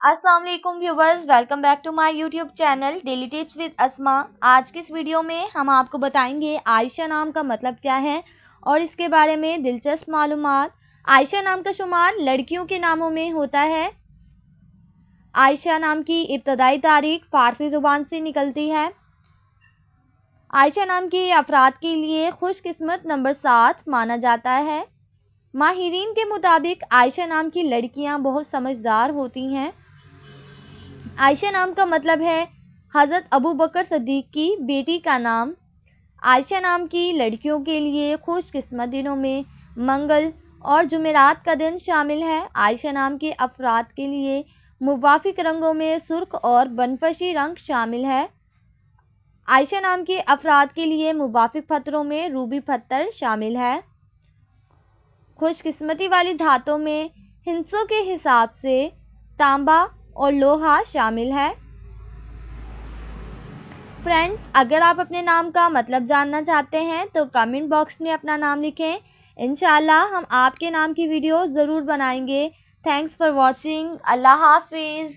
अस्सलाम वालेकुम viewers, welcome back to my YouTube channel daily tips with Asma. आज की इस वीडियो में हम आपको बताएंगे आयशा नाम का मतलब क्या है और इसके बारे में दिलचस्प मालूमात। आयशा नाम का शुमार लड़कियों के नामों में होता है। आयशा नाम की इब्तदाई तारीख फ़ारसी ज़ुबान से निकलती है। आयशा नाम के अफराद के लिए खुशकिस्मत नंबर 7 माना जाता है। माहिरीन के मुताबिक आयशा नाम की लड़कियां बहुत समझदार होती हैं। आयशा नाम का मतलब है हज़रत अबू बकर सिद्दीक़ की बेटी का नाम। आयशा नाम की लड़कियों के लिए खुशकिस्मत दिनों में मंगल और जुमेरात का दिन शामिल है। आयशा नाम के अफराद के लिए मुवाफिक रंगों में सुर्ख और बनफशी रंग शामिल है। आयशा नाम के अफराद के लिए मुवाफिक पत्थरों में रूबी पत्थर शामिल है। खुशकिस्मती वाली धातों में हिंसों के हिसाब से तांबा और लोहा शामिल है। फ्रेंड्स, अगर आप अपने नाम का मतलब जानना चाहते हैं तो कमेंट बॉक्स में अपना नाम लिखें। इंशाल्लाह हम आपके नाम की वीडियो ज़रूर बनाएंगे। Thanks for watching. अल्लाह हाफिज़।